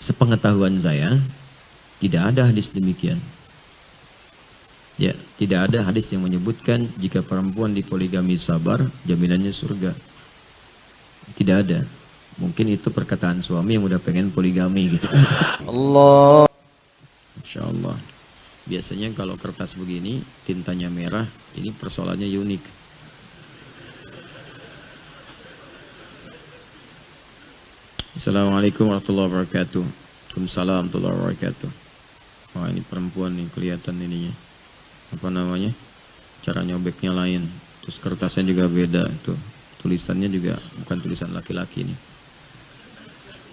Sepengetahuan saya, tidak ada hadis demikian. Ya, tidak ada hadis yang menyebutkan jika perempuan dipoligami sabar, jaminannya surga. Tidak ada. Mungkin itu perkataan suami yang udah pengen poligami gitu. Allah. Insya Allah. Biasanya kalau kertas begini, tintanya merah, ini persoalannya unik. Assalamualaikum warahmatullahi wabarakatuh. Waalaikumsalam warahmatullahi wabarakatuh. Wah, ini perempuan nih, kelihatan ininya. Apa namanya? Cara nyobeknya lain. Terus kertasnya juga beda itu. Tulisannya juga bukan tulisan laki-laki nih.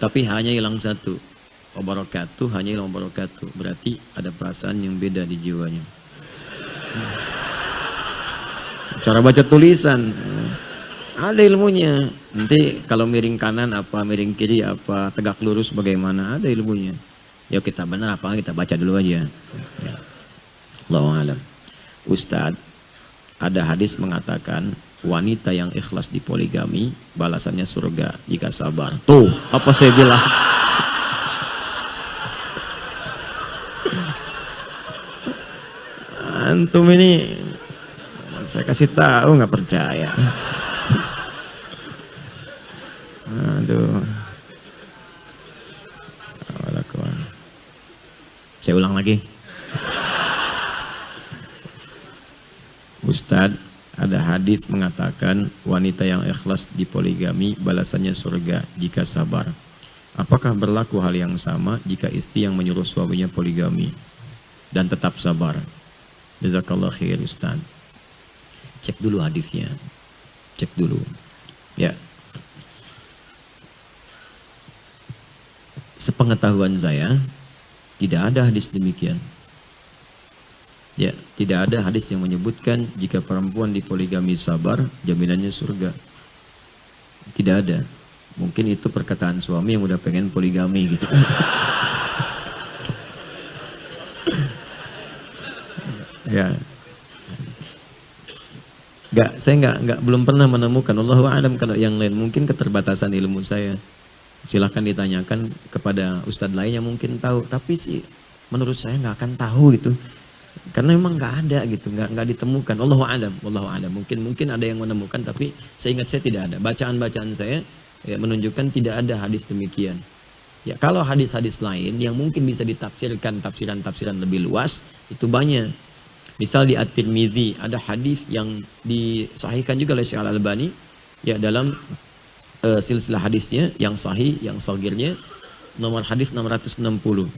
Tapi hanya hilang satu. Wabarakatuh, hanya hilang wabarakatuh. Berarti ada perasaan yang beda di jiwanya. Cara baca tulisan. Ada ilmunya. Nanti kalau miring kanan apa, miring kiri apa, tegak lurus bagaimana, ada ilmunya. Yuk kita benar apa, kita baca dulu aja. Ya. Allahu a'lam. Ustadz, ada hadis mengatakan wanita yang ikhlas di poligami balasannya surga jika sabar. Tuh, apa saya bilang? Antum ini saya kasih tahu nggak percaya. Aduh. Saya ulang lagi. Ustadz, ada hadis mengatakan wanita yang ikhlas di poligami balasannya surga jika sabar. Apakah berlaku hal yang sama jika istri yang menyuruh suaminya poligami dan tetap sabar? Jazakallah khair Ustadz. Cek dulu hadisnya. Cek dulu. Ya. Sepengetahuan saya, tidak ada hadis demikian. Ya, tidak ada hadis yang menyebutkan jika perempuan dipoligami sabar, jaminannya surga. Tidak ada. Mungkin itu perkataan suami yang udah pengen poligami gitu. Ya. Saya belum pernah menemukan. Allahu a'lam kalau yang lain, mungkin keterbatasan ilmu saya. Silahkan ditanyakan kepada ustadz lain yang mungkin tahu. Tapi sih menurut saya nggak akan tahu itu. Karena memang nggak ada gitu, nggak ditemukan. Allahu a'lam, wallahu a'lam. Mungkin ada yang menemukan, tapi saya ingat saya tidak ada. Bacaan saya ya, menunjukkan tidak ada hadis demikian. Ya, kalau hadis-hadis lain yang mungkin bisa ditafsirkan tafsiran lebih luas, itu banyak. Misal di At-Tirmidzi ada hadis yang disahihkan juga oleh Syekh Al-Albani ya dalam silsilah hadisnya yang sahih, yang shagirnya, nomor hadis 660.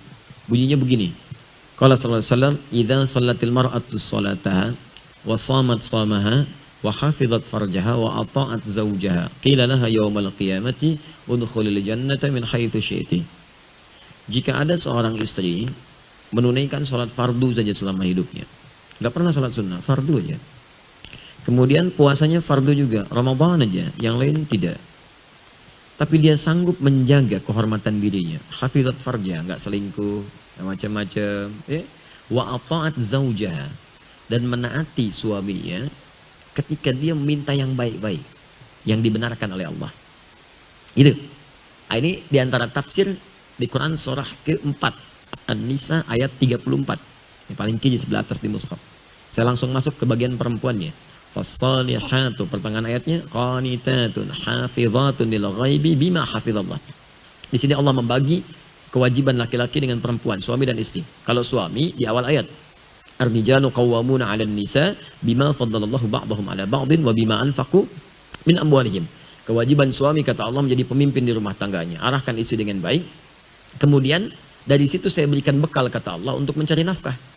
Bunyinya begini. Qala sallallahu alaihi wasallam, "Idza shallatil mar'atu sholataha wa shamat shamaha wa hafizat farjaha wa ata'at zawjaha, qila laha yaumal qiyamati udkhulil jannata min haitsu syi'ti." Jika ada seorang istri menunaikan salat fardu saja selama hidupnya, enggak pernah salat sunnah, fardu aja. Kemudian puasanya fardu juga, Ramadan aja, yang lain tidak. Tapi dia sanggup menjaga kehormatan dirinya. Hafizat farja, enggak selingkuh, macam-macam. Wa ata'at zaujaha, dan menaati suaminya ketika dia meminta yang baik-baik, yang dibenarkan oleh Allah. Itu. Ini diantara tafsir di Quran surah ke-4, An-Nisa ayat 34. Yang paling kiri sebelah atas di mushaf. Saya langsung masuk ke bagian perempuannya. Fassalihatu, pertengahan ayatnya, qanitatun hafizatun lil ghaibi bima hafizallah. Di sini Allah membagi kewajiban laki-laki dengan perempuan, suami dan istri. Kalau suami di awal ayat, ar-rijalu qawwamuna 'alan nisa bima faddalallahu ba'dahum 'ala ba'din wa bima anfaqu min amwalihim. Kewajiban suami kata Allah menjadi pemimpin di rumah tangganya, arahkan istri dengan baik. Kemudian dari situ saya berikan bekal kata Allah untuk mencari nafkah.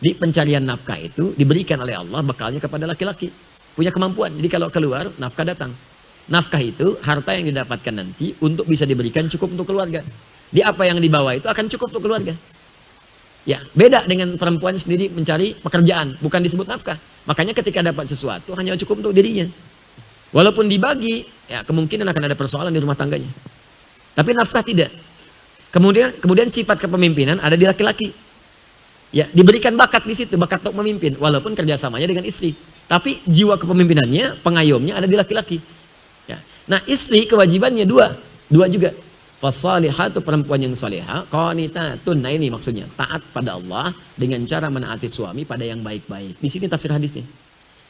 Di pencarian nafkah itu diberikan oleh Allah bekalnya kepada laki-laki. Punya kemampuan. Jadi kalau keluar, nafkah datang. Nafkah itu harta yang didapatkan nanti untuk bisa diberikan cukup untuk keluarga. Di apa yang dibawa itu akan cukup untuk keluarga. Ya, beda dengan perempuan sendiri mencari pekerjaan, bukan disebut nafkah. Makanya ketika dapat sesuatu hanya cukup untuk dirinya. Walaupun dibagi, ya kemungkinan akan ada persoalan di rumah tangganya. Tapi nafkah tidak. Kemudian sifat kepemimpinan ada di laki-laki. Ya, diberikan bakat di situ, bakat untuk memimpin, walaupun kerjasamanya dengan istri. Tapi jiwa kepemimpinannya, pengayomnya ada di laki-laki. Ya. Nah, istri kewajibannya dua juga. Fasalihatu, perempuan yang salihah, qanitatun. Nah ini maksudnya, taat pada Allah dengan cara menaati suami pada yang baik-baik. Di sini tafsir hadisnya.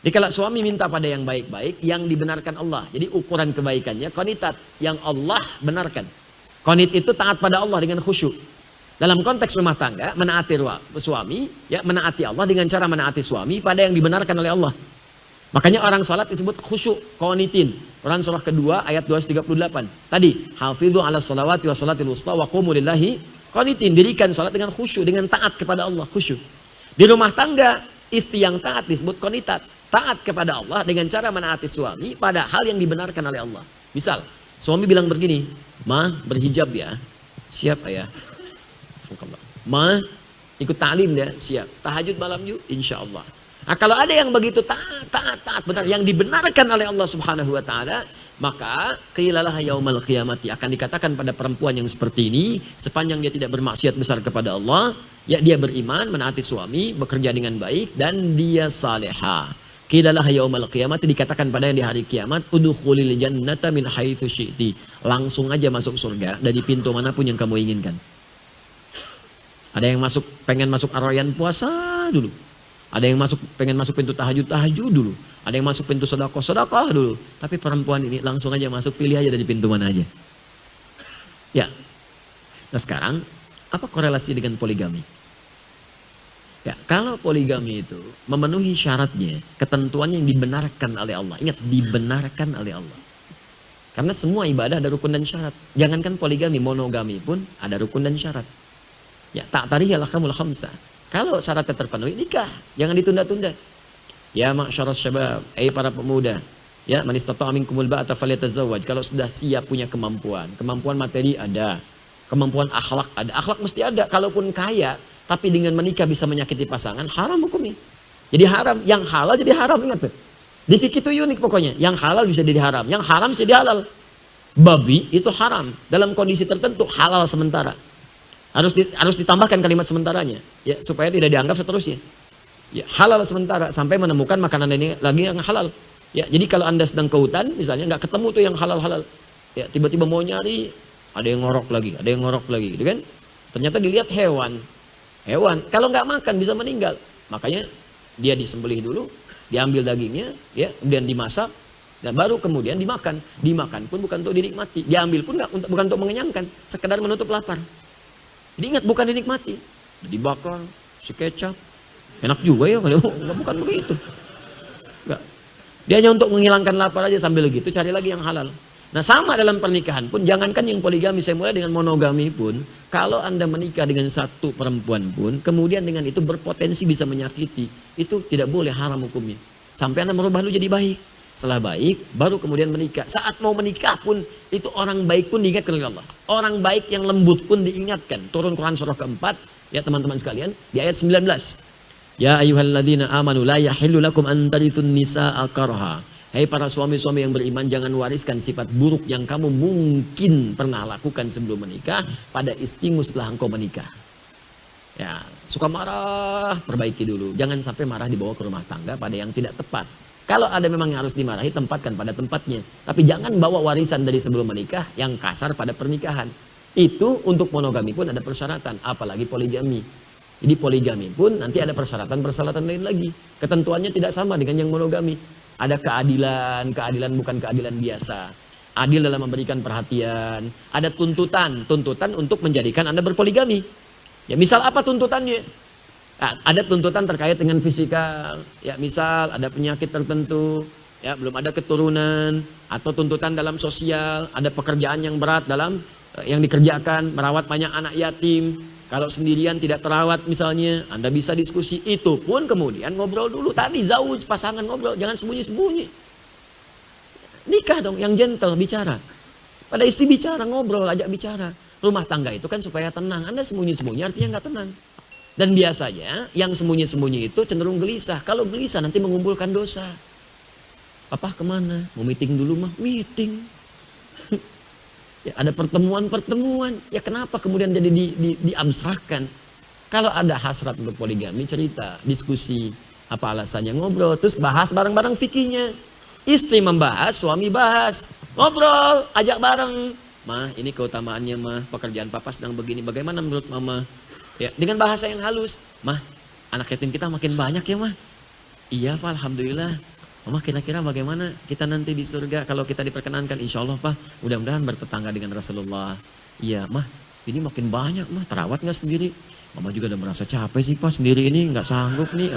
Jadi kalau suami minta pada yang baik-baik, yang dibenarkan Allah. Jadi ukuran kebaikannya qanitat, yang Allah benarkan. Qanit itu taat pada Allah dengan khusyuk. Dalam konteks rumah tangga, menaati suami, ya menaati Allah dengan cara menaati suami pada yang dibenarkan oleh Allah. Makanya orang salat disebut khusyuk, qanitin. Quran surah kedua ayat 238. Tadi, hafidhu ala salawati wa salatil wusta wa qumu lillahi qanitin. Dirikan salat dengan khusyuk, dengan taat kepada Allah, khusyuk. Di rumah tangga, istri yang taat disebut qanitat. Taat kepada Allah dengan cara menaati suami pada hal yang dibenarkan oleh Allah. Misal, suami bilang begini, "Ma, berhijab ya." "Siap, ayah." "Ma, ikut ta'lim ya." "Siap." "Tahajud malam yuk." "Insya Allah." Nah, kalau ada yang begitu taat benar yang dibenarkan oleh Allah Subhanahu wa taala, maka qilalah yaumal qiyamati, akan dikatakan pada perempuan yang seperti ini, sepanjang dia tidak bermaksiat besar kepada Allah, ya dia beriman, menaati suami, bekerja dengan baik dan dia salehah. Qilalah yaumal qiyamati, dikatakan pada yang di hari kiamat, udkhulil jannata min haitsu syi'ti. Langsung aja masuk surga dari pintu manapun yang kamu inginkan. Ada yang pengen masuk Ar-Rayyan puasa dulu. Ada yang pengen masuk pintu tahajud dulu. Ada yang masuk pintu sedekah dulu. Tapi perempuan ini langsung aja masuk, pilih aja dari pintu mana aja. Ya. Nah sekarang, apa korelasi dengan poligami? Ya, kalau poligami itu memenuhi syaratnya, ketentuannya yang dibenarkan oleh Allah. Ingat, dibenarkan oleh Allah. Karena semua ibadah ada rukun dan syarat. Jangankan poligami, monogami pun ada rukun dan syarat. Ya, ta'tarihil ahkamul khamsah. Kalau syaratnya terpenuhi, nikah. Jangan ditunda-tunda. Ya ma'syaras syabab, para pemuda. Ya, man istata'a minkumul ba'ata falyatazawwaj. Kalau sudah siap punya kemampuan. Kemampuan materi ada. Kemampuan akhlak ada. Akhlak mesti ada. Kalaupun kaya, tapi dengan menikah bisa menyakiti pasangan, haram hukumnya. Jadi haram. Yang halal jadi haram, ingat tuh. Di fikih itu unik pokoknya. Yang halal bisa jadi haram. Yang haram bisa jadi halal. Babi itu haram. Dalam kondisi tertentu, halal sementara. Harus ditambahkan kalimat sementaranya, ya, supaya tidak dianggap seterusnya. Ya, halal sementara sampai menemukan makanan ini lagi yang halal. Ya, jadi kalau Anda sedang ke hutan, misalnya nggak ketemu tuh yang halal-halal, ya tiba-tiba mau nyari, ada yang ngorok lagi, gitu kan? Ternyata dilihat hewan. Kalau nggak makan bisa meninggal. Makanya dia disembelih dulu, diambil dagingnya, ya, kemudian dimasak, dan baru kemudian dimakan. Dimakan pun bukan untuk dinikmati, diambil pun bukan untuk mengenyangkan, sekedar menutup lapar. Jadi ingat, bukan dinikmati, dibakar, si kecap, enak juga ya, bukan begitu. Enggak. Dia hanya untuk menghilangkan lapar aja, sambil gitu cari lagi yang halal. Nah sama dalam pernikahan pun, jangankan yang poligami, saya mulai dengan monogami pun, kalau Anda menikah dengan satu perempuan pun, kemudian dengan itu berpotensi bisa menyakiti, itu tidak boleh, haram hukumnya. Sampai Anda merubah lu jadi baik. Setelah baik, baru kemudian menikah. Saat mau menikah pun, itu orang baik pun diingatkan oleh Allah. Orang baik yang lembut pun diingatkan. Turun Quran surah keempat, ya teman-teman sekalian, di ayat 19. Ya ayyuhalladzina amanu la yahillu lakum an tarithun nisaa karha. Hai para suami-suami yang beriman, jangan wariskan sifat buruk yang kamu mungkin pernah lakukan sebelum menikah pada istrimu setelah engkau menikah. Ya, suka marah, perbaiki dulu. Jangan sampai marah dibawa ke rumah tangga pada yang tidak tepat. Kalau ada memang yang harus dimarahi, tempatkan pada tempatnya. Tapi jangan bawa warisan dari sebelum menikah yang kasar pada pernikahan. Itu untuk monogami pun ada persyaratan, apalagi poligami. Jadi poligami pun nanti ada persyaratan-persyaratan lain lagi. Ketentuannya tidak sama dengan yang monogami. Ada keadilan bukan keadilan biasa. Adil dalam memberikan perhatian. Ada tuntutan untuk menjadikan Anda berpoligami. Ya misal apa tuntutannya? Nah, ada tuntutan terkait dengan fisikal, ya misal ada penyakit tertentu, ya belum ada keturunan, atau tuntutan dalam sosial, ada pekerjaan yang berat dalam yang dikerjakan, merawat banyak anak yatim. Kalau sendirian tidak terawat misalnya, Anda bisa diskusi. Itu pun kemudian ngobrol dulu. Tadi zauj, pasangan ngobrol, jangan sembunyi-sembunyi. Nikah dong, yang gentle, bicara. Pada istri bicara, ngobrol, ajak bicara. Rumah tangga itu kan supaya tenang. Anda sembunyi-sembunyi artinya nggak tenang. Dan biasanya yang sembunyi-sembunyi itu cenderung gelisah. Kalau gelisah nanti mengumpulkan dosa. Papa kemana? Mau meeting dulu mah? Meeting. Ya, ada pertemuan-pertemuan. Ya kenapa kemudian jadi diabstrakkan? Kalau ada hasrat untuk poligami, cerita, diskusi. Apa alasannya, ngobrol. Terus bahas bareng-bareng fikihnya. Istri membahas, suami bahas. Ngobrol, ajak bareng. "Mah, ini keutamaannya mah, pekerjaan papa sedang begini, bagaimana menurut mama?" Ya, dengan bahasa yang halus, "Mah, anak yatim kita makin banyak ya mah." "Iya Pak, alhamdulillah." "Mama, kira-kira bagaimana kita nanti di surga kalau kita diperkenankan?" "Insya Allah Pak, mudah-mudahan bertetangga dengan Rasulullah." "Iya Mah, ini makin banyak mah, terawat nggak sendiri?" "Mama juga udah merasa capek sih Pak, sendiri ini nggak sanggup nih."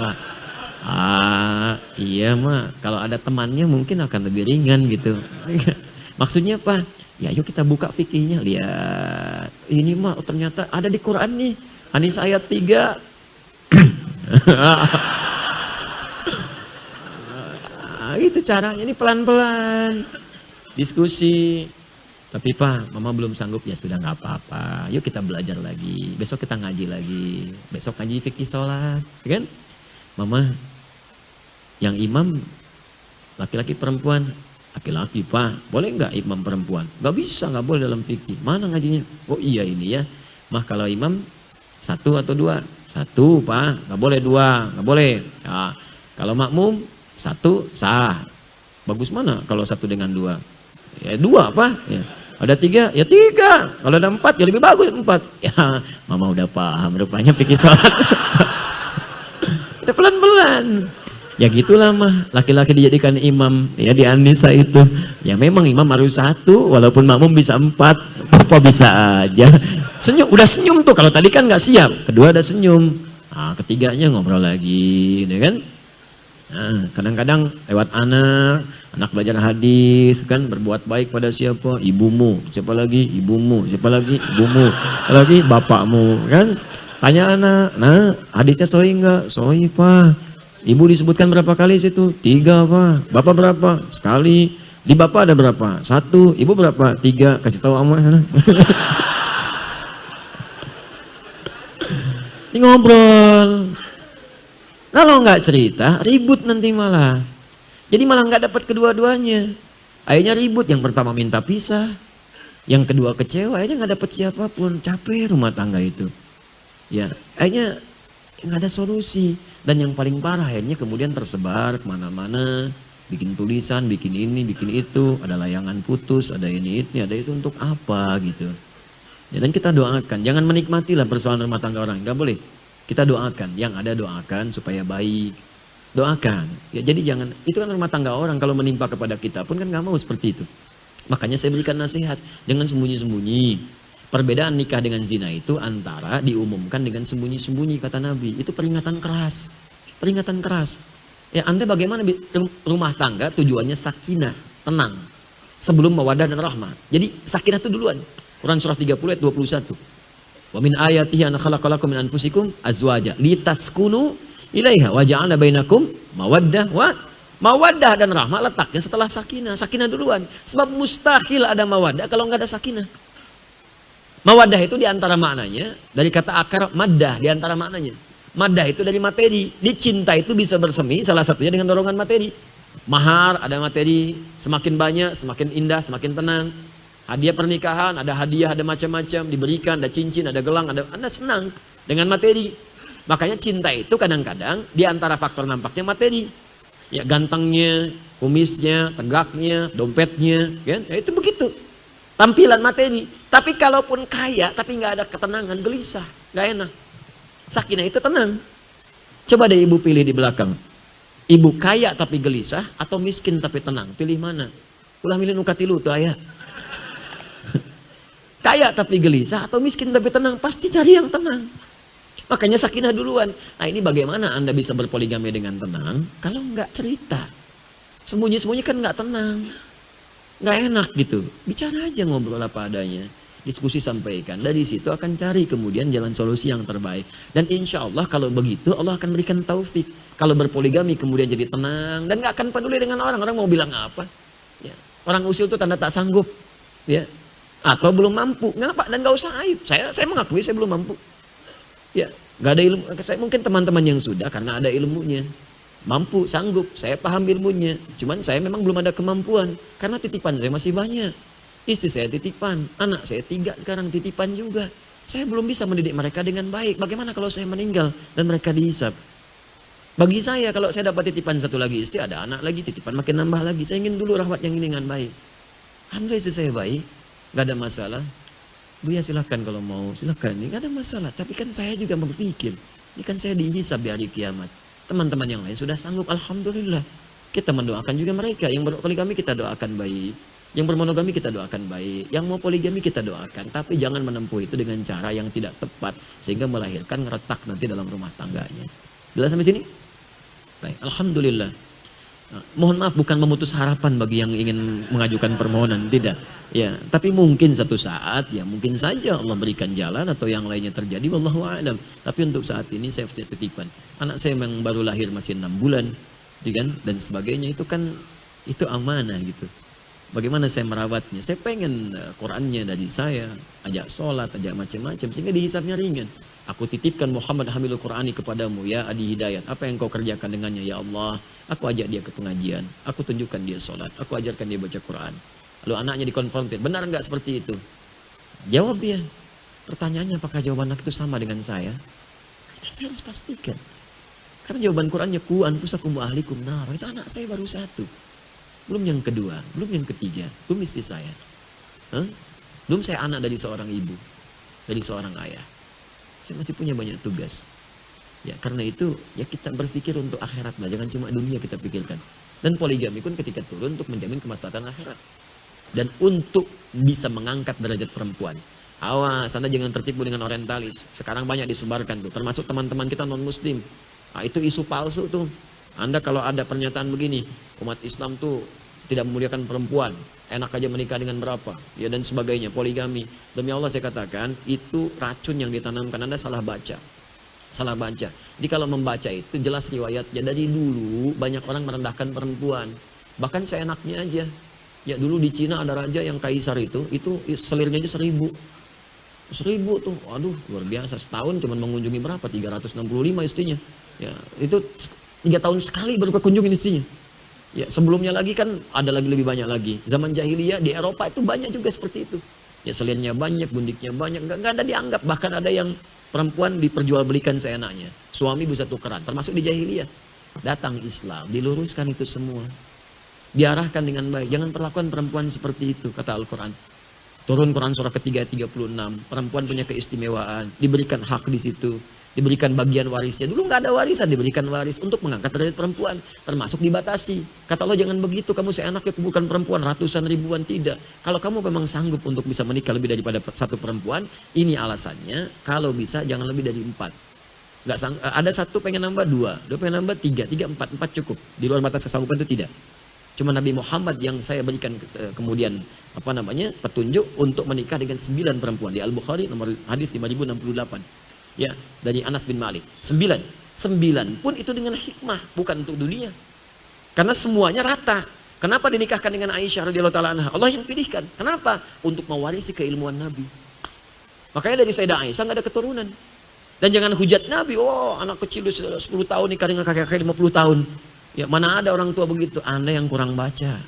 Iya Mah, kalau ada temannya mungkin akan lebih ringan gitu." Maksudnya Pak, ya yuk kita buka fikihnya, lihat ini mah ternyata ada di Quran nih, An-Nisa ayat 3. Itu caranya, ini pelan-pelan diskusi. "Tapi Pak, mama belum sanggup." "Ya sudah nggak apa-apa, yuk kita belajar lagi, besok kita ngaji lagi, besok ngaji fikih sholat, kan?" "Mama, yang imam laki-laki perempuan?" "Laki-laki Pak." "Boleh nggak imam perempuan?" "Nggak bisa, nggak boleh dalam fikih." "Mana ngajinya?" "Oh iya ini ya, Mah kalau imam 1 atau 2?" "1 Pak, nggak boleh 2, nggak boleh." "Ya, kalau makmum 1 sah." "Bagus mana kalau 1 dengan 2?" "Ya 2 Pak." "Ya, ada 3, ya 3. Kalau ada 4 ya lebih bagus 4." Ya, mama udah paham rupanya fikih sholat. Udah pelan-pelan. Ya gitulah mah, laki-laki dijadikan imam ya di An-Nisa itu. Ya memang imam harus 1, walaupun makmum bisa 4. Apa bisa aja. Senyum, udah senyum tuh, kalau tadi kan nggak siap. Kedua ada senyum. Ketiganya ngobrol lagi, ya kan? Nah, kadang-kadang lewat anak belajar hadis kan, berbuat baik pada siapa? Ibumu. Siapa lagi? Ibumu. Siapa lagi? Ibumu. Siapa lagi? Bapakmu, kan? Tanya anak, "Nah, hadisnya sahih enggak?" "Sahih Pak." "Ibu disebutkan berapa kali situ?" 3 Pak. "Bapak berapa?" "Sekali." "Di bapak ada berapa?" 1. "Ibu berapa?" 3. "Kasih tahu ama sana." Ini ngobrol. Kalau nggak cerita, ribut nanti malah. Jadi malah nggak dapat kedua-duanya. Akhirnya ribut, yang pertama minta pisah, yang kedua kecewa, akhirnya nggak dapat siapapun. Capek rumah tangga itu. Ya, akhirnya nggak ada solusi. Dan yang paling parah akhirnya kemudian tersebar kemana-mana, bikin tulisan, bikin ini, bikin itu, ada layangan putus, ada ini, ada itu, untuk apa gitu. Ya, dan kita doakan, jangan menikmatilah persoalan rumah tangga orang, nggak boleh. Kita doakan, yang ada doakan supaya baik. Doakan. Ya, jadi jangan, itu kan rumah tangga orang, kalau menimpa kepada kita pun kan nggak mau seperti itu. Makanya saya berikan nasihat, jangan sembunyi-sembunyi. Perbedaan nikah dengan zina itu antara diumumkan dengan sembunyi-sembunyi, kata Nabi. Itu peringatan keras. Peringatan keras. Ya, Anda bagaimana rumah tangga tujuannya sakinah, tenang. Sebelum mawaddah dan rahmah. Jadi sakinah itu duluan. Quran surah 30 ayat 21. "Wa min ayatihi an khalaqalakum min anfusikum azwaja litaskunu ilaiha wa ja'ala bainakum mawaddah wa mawaddah dan rahmah letaknya setelah sakinah. Sakinah duluan. Sebab mustahil ada mawaddah kalau nggak ada sakinah. Mawaddah itu diantara maknanya, dari kata akar maddah, diantara maknanya. Maddah itu dari materi. Di cinta itu bisa bersemi, salah satunya dengan dorongan materi. Mahar ada materi, semakin banyak, semakin indah, semakin tenang. Hadiah pernikahan, ada hadiah, ada macam-macam, diberikan, ada cincin, ada gelang, Anda senang dengan materi. Makanya cinta itu kadang-kadang diantara faktor nampaknya materi. Ya, gantengnya, kumisnya, tegaknya, dompetnya, kan? Ya, itu begitu. Tampilan materi. Tapi kalaupun kaya tapi nggak ada ketenangan, gelisah, nggak enak. Sakinah itu tenang. Coba deh ibu pilih di belakang. Ibu kaya tapi gelisah atau miskin tapi tenang? Pilih mana? Ulah milih nukatilu tuh ayah. Kaya tapi gelisah atau miskin tapi tenang? Pasti cari yang tenang. Makanya sakinah duluan. Nah, ini bagaimana Anda bisa berpoligami dengan tenang kalau nggak cerita? Sembunyi-sembunyi kan nggak tenang. Nggak enak gitu. Bicara aja, ngobrol apa adanya. Diskusi sampaikan. Dari situ akan cari kemudian jalan solusi yang terbaik. Dan insya Allah kalau begitu Allah akan berikan taufik. Kalau berpoligami kemudian jadi tenang. Dan nggak akan peduli dengan orang. Orang mau bilang apa. Ya. Orang usil itu tanda tak sanggup. Ya. Atau belum mampu. Ngapa? Dan nggak usah aib. Saya mengakui saya belum mampu. Ya. Nggak ada ilmu. Saya mungkin teman-teman yang sudah karena ada ilmunya. Mampu, sanggup, saya paham ilmunya. Cuman saya memang belum ada kemampuan. Karena titipan saya masih banyak. Istri saya titipan, anak saya 3 sekarang titipan juga. Saya belum bisa mendidik mereka dengan baik. Bagaimana kalau saya meninggal dan mereka dihisap? Bagi saya kalau saya dapat titipan 1 lagi istri, ada anak lagi, titipan makin nambah lagi. Saya ingin dulu rawat yang ini dengan baik. Alhamdulillah istri saya baik. Nggak ada masalah. Buya silahkan kalau mau, silahkan. Ini nggak ada masalah. Tapi kan saya juga berpikir, ini kan saya dihisab di hari kiamat. Teman-teman yang lain sudah sanggup, alhamdulillah. Kita mendoakan juga mereka. Yang berpoligami kita doakan baik. Yang bermonogami kita doakan baik. Yang mau poligami kita doakan. Tapi jangan menempuh itu dengan cara yang tidak tepat. Sehingga melahirkan retak nanti dalam rumah tangganya. Jelas sampai sini? Baik, alhamdulillah. Nah, mohon maaf bukan memutus harapan bagi yang ingin mengajukan permohonan, tidak. Ya, tapi mungkin satu saat ya mungkin saja Allah berikan jalan atau yang lainnya terjadi, wallahu a'lam. Tapi untuk saat ini saya titipkan. Anak saya yang baru lahir masih 6 bulan, kan? Dan sebagainya itu kan itu amanah gitu. Bagaimana saya merawatnya? Saya pengen Qurannya dari saya, ajak sholat, ajak macam-macam sehingga dihisabnya ringan. Aku titipkan Muhammad Hamilul Qur'ani kepadamu ya Adi Hidayat. Apa yang kau kerjakan dengannya ya Allah? Aku ajak dia ke pengajian. Aku tunjukkan dia sholat. Aku ajarkan dia baca Quran. Lalu anaknya dikonfrontir. Benar enggak seperti itu? Jawab dia. Pertanyaannya apakah jawaban anak itu sama dengan saya? Saya harus pastikan. Karena jawaban Qurannya ku anfusakum wa ahlikum nar. Itu anak saya baru satu. Belum yang kedua. Belum yang ketiga. Belum istri saya. Belum saya anak dari seorang ibu. Dari seorang ayah. Saya masih punya banyak tugas. Ya, karena itu ya kita berpikir untuk akhirat lah, jangan cuma dunia kita pikirkan. Dan poligami pun ketika turun untuk menjamin kemaslahatan akhirat. Dan untuk bisa mengangkat derajat perempuan. Awas, Anda jangan tertipu dengan orientalis. Sekarang banyak disebarkan tuh, termasuk teman-teman kita non-muslim. Nah, itu isu palsu tuh. Anda kalau ada pernyataan begini, umat Islam tuh tidak memuliakan perempuan, enak aja menikah dengan berapa, ya dan sebagainya, poligami. Demi Allah saya katakan, itu racun yang ditanamkan, Anda salah baca. Salah baca. Jadi kalau membaca itu jelas riwayatnya, dari dulu banyak orang merendahkan perempuan. Bahkan seenaknya aja. Ya dulu di Cina ada raja yang kaisar itu selirnya aja 1000. 1000 tuh, waduh luar biasa. Setahun cuma mengunjungi berapa? 365 istrinya. Ya, itu 3 tahun sekali baru kekunjungin istrinya. Ya, sebelumnya lagi kan ada lagi lebih banyak lagi. Zaman jahiliyah di Eropa itu banyak juga seperti itu. Ya, selirnya banyak, bundiknya banyak, enggak ada dianggap. Bahkan ada yang perempuan diperjualbelikan seenaknya. Suami bisa tukeran, termasuk di jahiliyah. Datang Islam, diluruskan itu semua. Diarahkan dengan baik. Jangan perlakuan perempuan seperti itu, kata Al-Quran. Turun Quran surah ketiga 36. Perempuan punya keistimewaan, diberikan hak di situ. Diberikan bagian warisnya. Dulu nggak ada warisan, diberikan waris untuk mengangkat derajat perempuan. Termasuk dibatasi. Kata Allah jangan begitu, kamu seenaknya bukan perempuan, ratusan ribuan, tidak. Kalau kamu memang sanggup untuk bisa menikah lebih daripada satu perempuan, ini alasannya, kalau bisa jangan lebih dari 4. Ada satu pengen nambah 2, 2 pengen nambah 3, 3, 4, 4 cukup. Di luar batas kesanggupan itu tidak. Cuma Nabi Muhammad yang saya berikan kemudian petunjuk untuk menikah dengan 9 perempuan. Di Al-Bukhari nomor hadis 5068. Ya, dari Anas bin Malik. 9 pun itu dengan hikmah, bukan untuk dunia. Karena semuanya rata. Kenapa dinikahkan dengan Aisyah radhiyallahu taala anha? Allah yang pilihkan. Kenapa? Untuk mewarisi keilmuan Nabi. Makanya dari Sayyidah Aisyah nggak ada keturunan. Dan jangan hujat Nabi, oh anak kecil 10 tahun nikah dengan kakek-kakek 50 tahun. Ya, mana ada orang tua begitu? Anda yang kurang baca.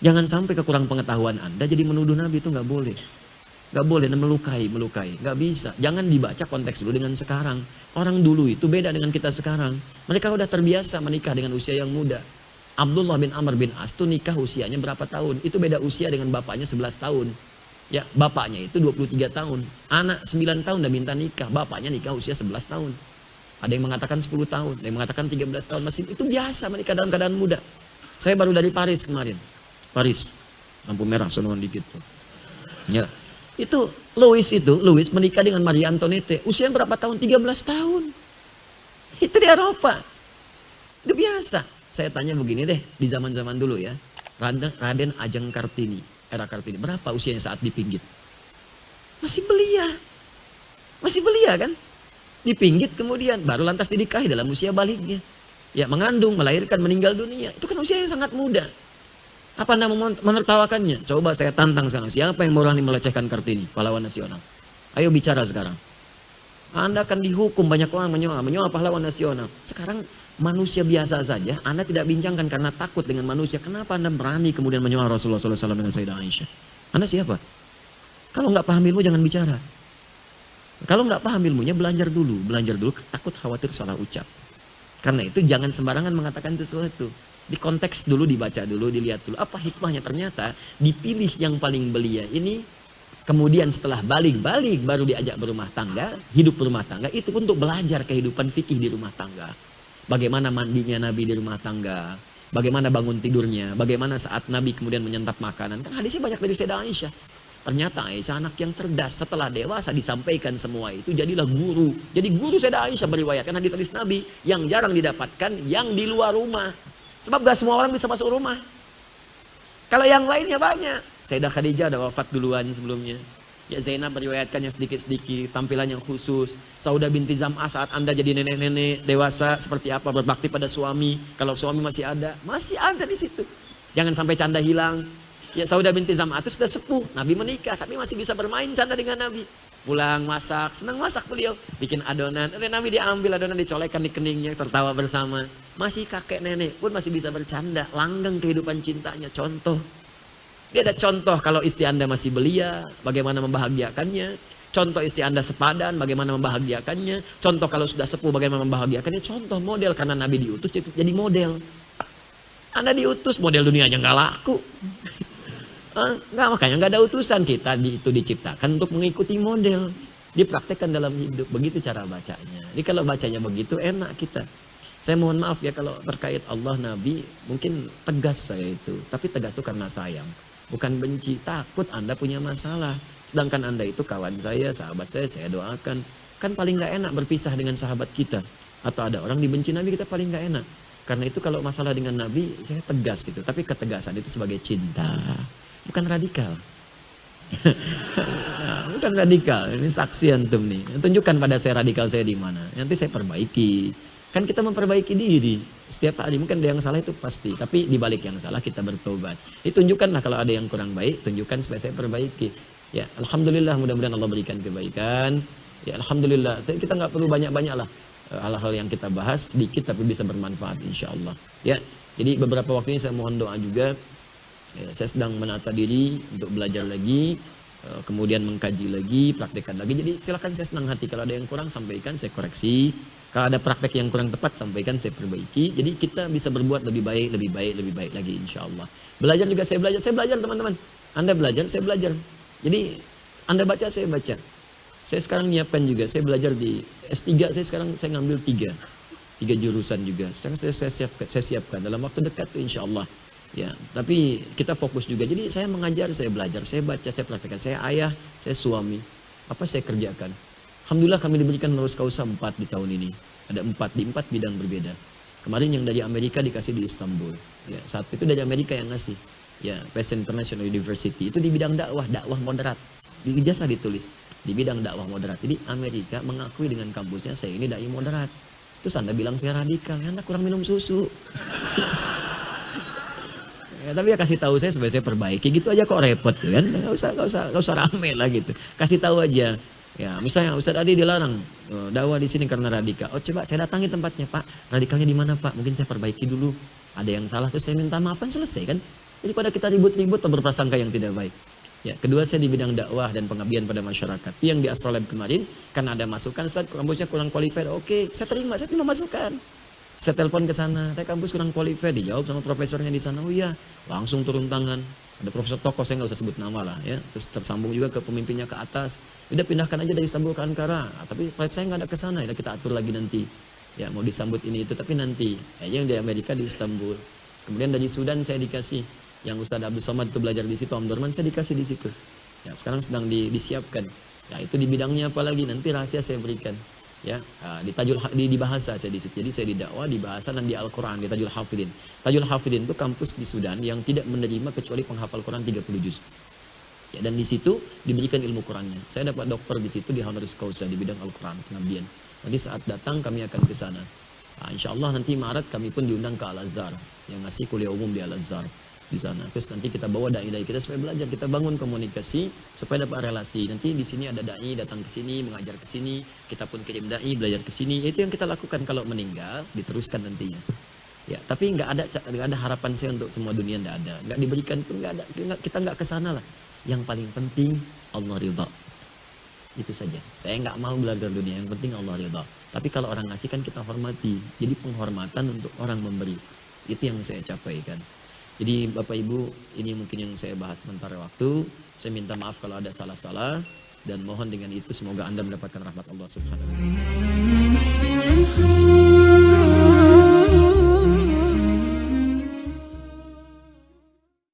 Jangan sampai kekurang pengetahuan Anda jadi menuduh Nabi, itu nggak boleh. Gak boleh melukai, gak bisa. Jangan dibaca konteks dulu dengan sekarang. Orang dulu itu beda dengan kita sekarang. Mereka udah terbiasa menikah dengan usia yang muda. Abdullah bin Amr bin As itu nikah usianya berapa tahun? Itu beda usia dengan bapaknya 11 tahun. Ya, bapaknya itu 23 tahun. Anak 9 tahun udah minta nikah. Bapaknya nikah usia 11 tahun. Ada yang mengatakan 10 tahun, ada yang mengatakan 13 tahun. Masih itu biasa menikah dalam keadaan muda. Saya baru dari Paris kemarin. Paris, lampu merah sonoan dikit tuh. Ya. Itu Louis menikah dengan Maria Antoinette. Usia berapa tahun? 13 tahun. Itu di Eropa. Itu biasa. Saya tanya begini deh, di zaman-zaman dulu ya. Raden Ajeng Kartini, era Kartini. Berapa usianya saat dipinggit? Masih belia. Masih belia kan? Dipinggit kemudian, baru lantas dinikahi dalam usia baliknya. Ya, mengandung, melahirkan, meninggal dunia. Itu kan usia yang sangat muda. Apa Anda menertawakannya? Coba saya tantang sekarang. Siapa yang berani melecehkan Kartini, pahlawan nasional? Ayo bicara sekarang. Anda akan dihukum, banyak orang menyoal pahlawan nasional. Sekarang manusia biasa saja, Anda tidak bincangkan karena takut dengan manusia. Kenapa Anda berani kemudian menyoal Rasulullah SAW dengan Sayyidah Aisyah? Anda siapa? Kalau nggak paham ilmu jangan bicara. Kalau nggak paham ilmunya belajar dulu, takut khawatir salah ucap. Karena itu jangan sembarangan mengatakan sesuatu. Di konteks dulu, dibaca dulu, dilihat dulu. Apa hikmahnya? Ternyata dipilih yang paling belia ini. Kemudian setelah balik-balik baru diajak berumah tangga. Hidup berumah tangga itu untuk belajar kehidupan fikih di rumah tangga. Bagaimana mandinya Nabi di rumah tangga. Bagaimana bangun tidurnya. Bagaimana saat Nabi kemudian menyantap makanan. Kan hadisnya banyak dari Sayyidah Aisyah. Ternyata Aisyah anak yang cerdas. Setelah dewasa disampaikan semua itu, jadilah guru. Jadi guru Sayyidah Aisyah meriwayatkan hadis-hadis Nabi yang jarang didapatkan yang di luar rumah. Sebab gak semua orang bisa masuk rumah. Kalau yang lainnya banyak. Sayyidah Khadijah ada wafat duluan sebelumnya. Ya Zainab meriwayatkan yang sedikit-sedikit, tampilan yang khusus. Saudah binti Zam'ah saat Anda jadi nenek-nenek dewasa seperti apa berbakti pada suami. Kalau suami masih ada di situ. Jangan sampai canda hilang. Ya Saudah binti Zam'ah itu sudah sepuh, Nabi menikah tapi masih bisa bermain canda dengan Nabi. Pulang masak, senang masak beliau, bikin adonan. Oleh Nabi diambil adonan, dicolekkan di keningnya, tertawa bersama. Masih kakek nenek pun masih bisa bercanda, langgeng kehidupan cintanya. Contoh, dia ada contoh kalau istri Anda masih belia, bagaimana membahagiakannya. Contoh istri Anda sepadan, bagaimana membahagiakannya. Contoh kalau sudah sepuh, bagaimana membahagiakannya. Contoh model, karena Nabi diutus jadi model. Anda diutus, model dunia aja nggak laku. Enggak, makanya nggak ada utusan. Kita itu diciptakan untuk mengikuti model, dipraktekkan dalam hidup. Begitu cara bacanya. Jadi kalau bacanya begitu enak kita. Saya mohon maaf ya kalau terkait Allah Nabi mungkin tegas saya itu, tapi tegas itu karena sayang, bukan benci. Takut Anda punya masalah, sedangkan Anda itu kawan saya, sahabat saya doakan. Kan paling nggak enak berpisah dengan sahabat kita, atau ada orang dibenci Nabi, kita paling nggak enak. Karena itu kalau masalah dengan Nabi saya tegas gitu, tapi ketegasan itu sebagai cinta. Bukan radikal. Bukan radikal. Ini saksi antum nih. Tunjukkan pada saya radikal saya di mana. Nanti saya perbaiki. Kan kita memperbaiki diri setiap hari. Mungkin ada yang salah itu pasti. Tapi di balik yang salah kita bertobat. Ditunjukkanlah kalau ada yang kurang baik. Tunjukkan supaya saya perbaiki. Ya, alhamdulillah, mudah-mudahan Allah berikan kebaikan. Ya, alhamdulillah. Kita nggak perlu banyak-banyak lah hal-hal yang kita bahas, sedikit tapi bisa bermanfaat insya Allah. Ya, jadi beberapa waktu ini saya mohon doa juga. Ya, saya sedang menata diri untuk belajar lagi, kemudian mengkaji lagi, praktekkan lagi. Jadi silakan, saya senang hati. Kalau ada yang kurang sampaikan, saya koreksi. Kalau ada praktek yang kurang tepat sampaikan, saya perbaiki. Jadi kita bisa berbuat lebih baik lagi insya Allah. Belajar juga saya belajar teman-teman. Anda belajar, saya belajar. Jadi Anda baca, saya baca. Saya sekarang nyiapkan juga, saya belajar di S3, saya ngambil 3 jurusan juga. Saya siapkan dalam waktu dekat tuh insya Allah. Ya, tapi kita fokus juga. Jadi saya mengajar, saya belajar, saya baca, saya praktekkan. Saya ayah, saya suami. Apa saya kerjakan? Alhamdulillah kami diberikan honoris causa 4 di tahun ini. Ada 4 di 4 bidang berbeda. Kemarin yang dari Amerika dikasih di Istanbul. Ya, saat itu dari Amerika yang ngasih. Ya, Passion International University. Itu di bidang dakwah moderat. Di ijazah ditulis di bidang dakwah moderat. Jadi Amerika mengakui dengan kampusnya saya ini dai moderat. Terus Anda bilang saya radikal, ya Anda kurang minum susu. Ya, tapi ya kasih tahu saya supaya saya perbaiki, gitu aja kok repot tuh kan. Nggak usah rame lah gitu. Kasih tahu aja. Ya, misalnya Ustaz Adi dilarang dakwah di sini karena radikal. Oh, coba saya datangi tempatnya, Pak. Radikalnya di mana, Pak? Mungkin saya perbaiki dulu. Ada yang salah terus saya minta maaf, kan selesai kan? Jadi pada kita ribut-ribut atau berprasangka yang tidak baik. Ya, kedua saya di bidang dakwah dan pengabdian pada masyarakat. Yang di Astrolab kemarin karena ada masukan, Ustaz kampusnya kurang qualified. Oke, saya terima masukan. Saya telepon ke sana, kampus kurang qualified, dijawab sama profesornya di sana. Oh iya, langsung turun tangan. Ada profesor tokoh, saya nggak usah sebut nama lah ya. Terus tersambung juga ke pemimpinnya ke atas. Udah pindahkan aja dari Istanbul ke Ankara. Tapi flight saya nggak ada ke sana. Ya kita atur lagi nanti. Ya mau disambut ini itu, tapi nanti. Yang di Amerika di Istanbul. Kemudian dari Sudan saya dikasih. Yang Ustadz Abdul Somad itu belajar di situ, Om Dorman saya dikasih di situ. Ya sekarang sedang disiapkan. Ya itu di bidangnya apa lagi? Nanti rahasia saya berikan. Ya, di bahasa saya di situ. Jadi saya di dakwah, di bahasa dan di Al-Qur'an, di Tajul Hafidin. Tajul Hafidin itu kampus di Sudan yang tidak menerima kecuali penghafal Quran 30 juz. Ya, dan di situ diberikan ilmu Qurannya. Saya dapat doktor di situ di honoris causa di bidang Al-Qur'an, pengabdian. Nanti saat datang kami akan ke sana. Nah, insya Allah nanti Maret kami pun diundang ke Al-Azhar yang ngasih kuliah umum di Al-Azhar di sana. Terus nanti kita bawa dai-dai kita supaya belajar, kita bangun komunikasi supaya dapat relasi. Nanti di sini ada dai datang ke sini, mengajar ke sini, kita pun kirim dai belajar ke sini. Itu yang kita lakukan. Kalau meninggal diteruskan nantinya. Ya, tapi nggak ada harapan saya untuk semua dunia, nggak ada. Nggak diberikan pun nggak ada. Kita nggak ke sana lah. Yang paling penting Allah ridha. Itu saja. Saya nggak mau belajar dunia, yang penting Allah ridha. Tapi kalau orang ngasih kan kita hormati. Jadi penghormatan untuk orang memberi. Itu yang saya capai kan. Jadi Bapak Ibu, ini mungkin yang saya bahas sementara waktu. Saya minta maaf kalau ada salah-salah dan mohon dengan itu semoga Anda mendapatkan rahmat Allah Subhanahu wa taala.